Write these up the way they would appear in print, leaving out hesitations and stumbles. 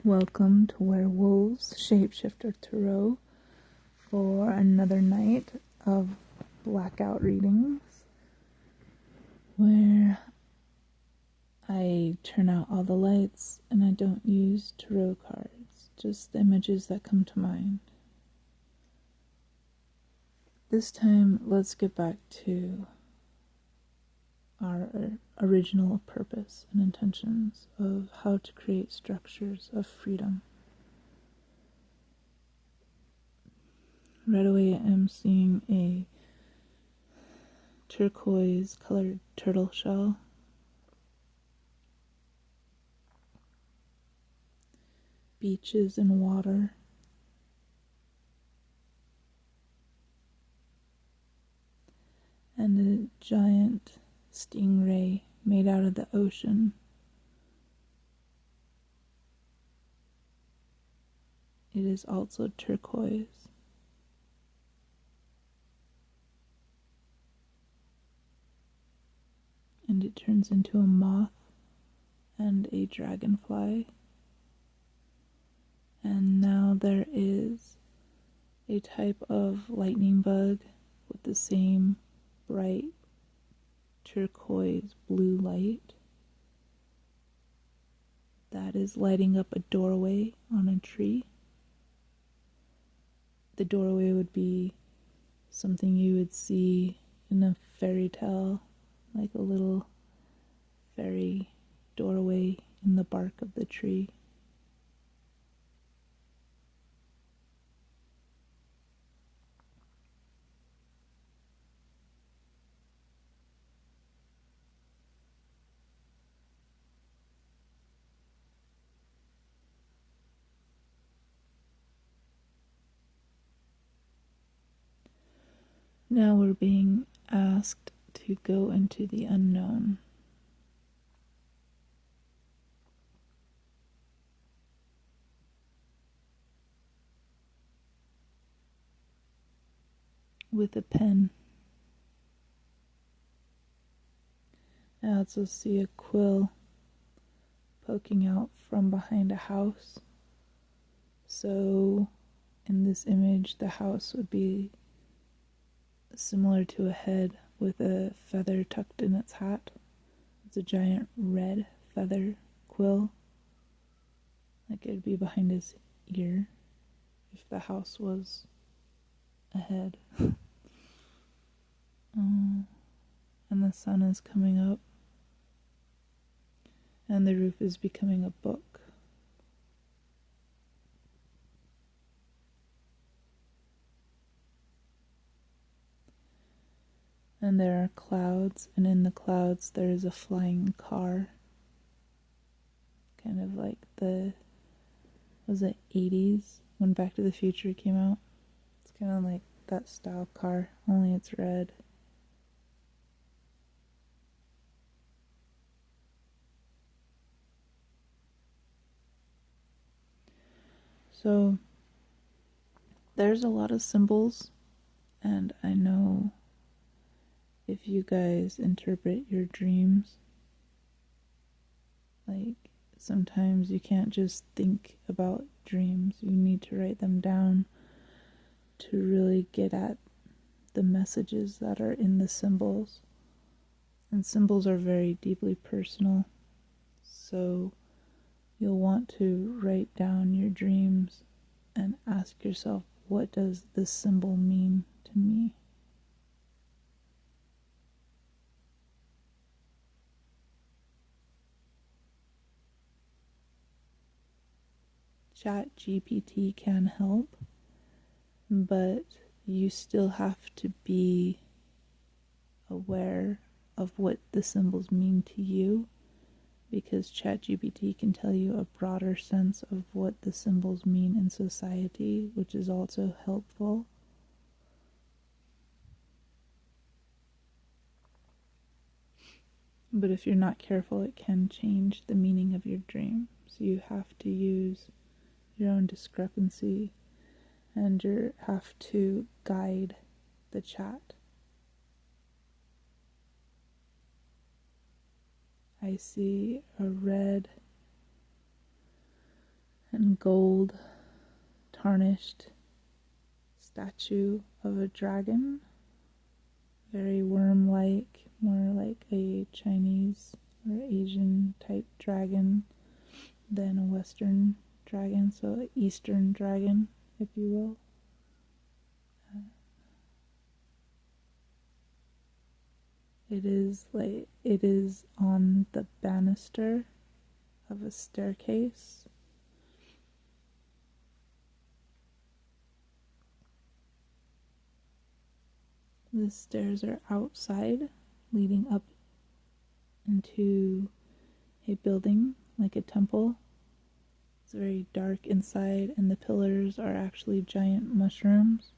Welcome to Werewolves Shapeshifter Tarot for another night of Blackout readings where I turn out all the lights and I don't use tarot cards, just the images that come to mind. This time, let's get back to our original purpose and intentions of how to create structures of freedom. Right away, I'm seeing a turquoise colored turtle shell. Beaches and water. And a giant stingray made out of the ocean. It is also turquoise. And it turns into a moth and a dragonfly. And now there is a type of lightning bug with the same bright turquoise blue light that is lighting up a doorway on a tree. The doorway would be something you would see in a fairy tale, like a little fairy doorway in the bark of the tree. Now we're being asked to go into the unknown. With a pen. I also see a quill poking out from behind a house. So in this image, the house would be similar to a head with a feather tucked in its hat. It's a giant red feather quill. Like it'd be behind his ear if the house was a head. And the sun is coming up. And the roof is becoming a book. And there are clouds, and in the clouds there is a flying car. Kind of like was it 80s when Back to the Future came out? It's kind of like that style car, only it's red. So there's a lot of symbols, and I know if you guys interpret your dreams, like sometimes you can't just think about dreams, you need to write them down to really get at the messages that are in the symbols. And symbols are very deeply personal, so you'll want to write down your dreams and ask yourself, what does this symbol mean to me? ChatGPT can help, but you still have to be aware of what the symbols mean to you, because ChatGPT can tell you a broader sense of what the symbols mean in society, which is also helpful. But if you're not careful, it can change the meaning of your dream. So you have to use your own discrepancy, and you have to guide the chat. I see a red and gold tarnished statue of a dragon, very worm-like, more like a Chinese or Asian type dragon than a Western dragon, so an Eastern dragon, if you will. It is on the banister of a staircase. The stairs are outside, leading up into a building like a temple. It's very dark inside, and the pillars are actually giant mushrooms.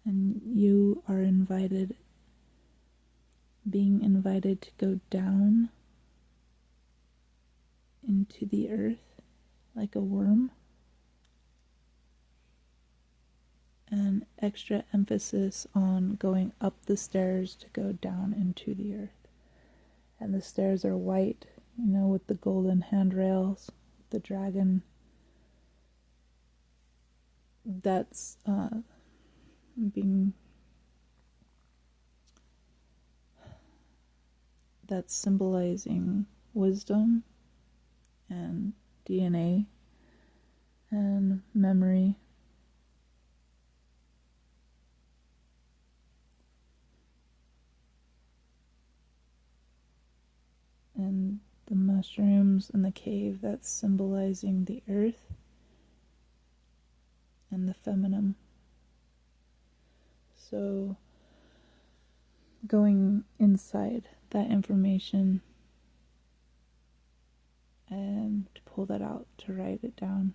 And you are being invited to go down into the earth like a worm. And extra emphasis on going up the stairs to go down into the earth. And the stairs are white, with the golden handrails, the dragon. That's symbolizing wisdom and DNA and memory. And the mushrooms in the cave, that's symbolizing the earth and the feminine. So going inside that information and to pull that out, to write it down.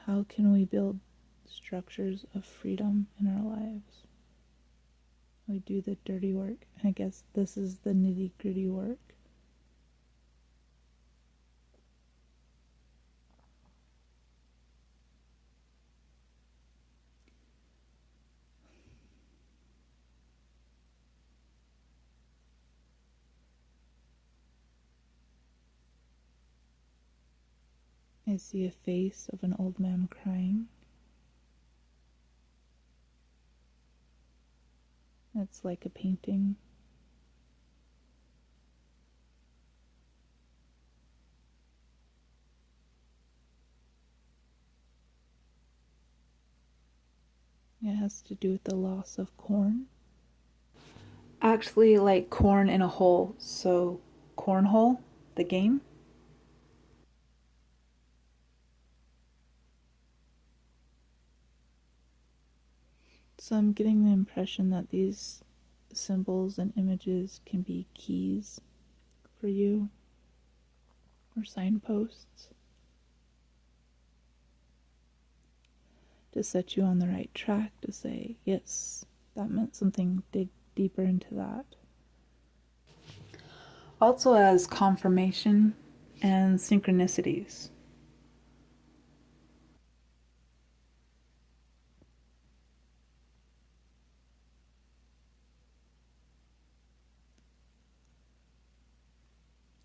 How can we build structures of freedom in our lives? We do the dirty work. I guess this is the nitty-gritty work. I see a face of an old man crying. It's like a painting. It has to do with the loss of corn. Actually, like corn in a hole. So, cornhole, the game. So I'm getting the impression that these symbols and images can be keys for you, or signposts, to set you on the right track, to say, yes, that meant something, dig deeper into that. Also as confirmation and synchronicities.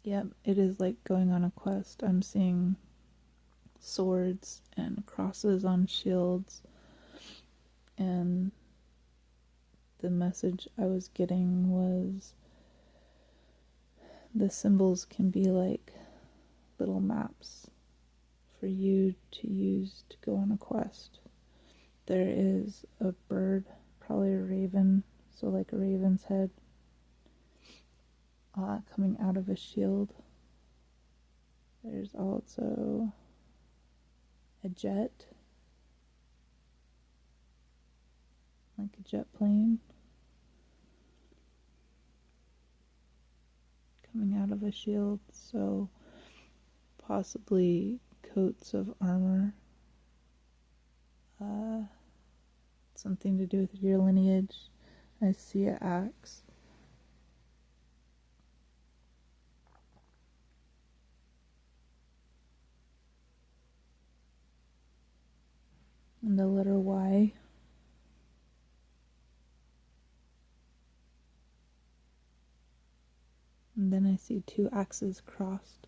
Yep, it is like going on a quest. I'm seeing swords and crosses on shields, and the message I was getting was the symbols can be like little maps for you to use to go on a quest. There is a bird, probably a raven, so like a raven's head, coming out of a shield. There's also a jet, like a jet plane, coming out of a shield, so possibly coats of armor, something to do with your lineage. I see an axe. And the letter Y. see two axes crossed.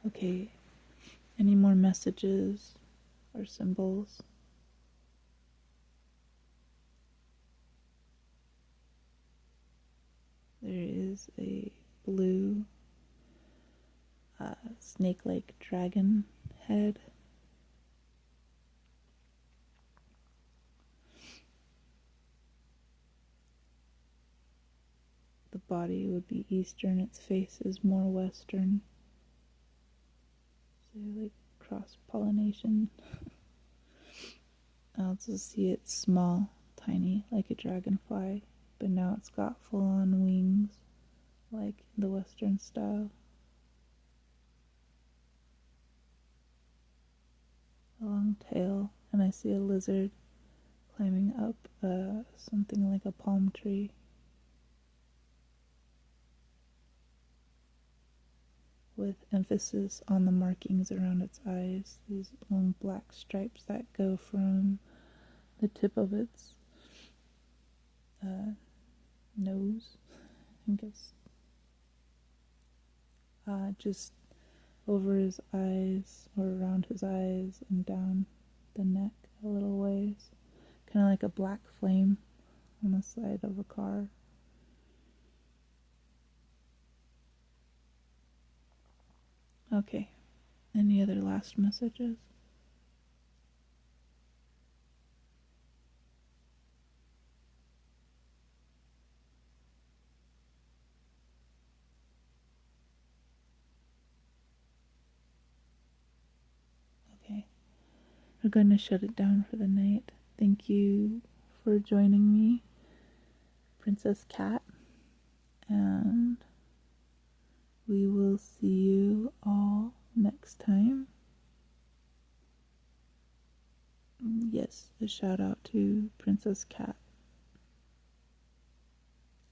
Okay, any more messages or symbols? There is a blue snake-like dragon head. The body would be Eastern, its face is more Western. So like cross-pollination. I also see it small, tiny, like a dragonfly, but now it's got full-on wings, like the Western style. A long tail, and I see a lizard climbing up something like a palm tree. With emphasis on the markings around its eyes, these long black stripes that go from the tip of its nose, I guess, just over his eyes or around his eyes and down the neck a little ways, kind of like a black flame on the side of a car. Okay, any other last messages? Okay, we're going to shut it down for the night. Thank you for joining me, Princess Cat, and we will see you all next time. Yes, a shout out to Princess Cat.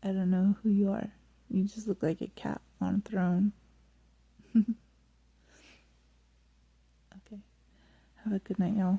I don't know who you are. You just look like a cat on a throne. Okay. Have a good night, y'all.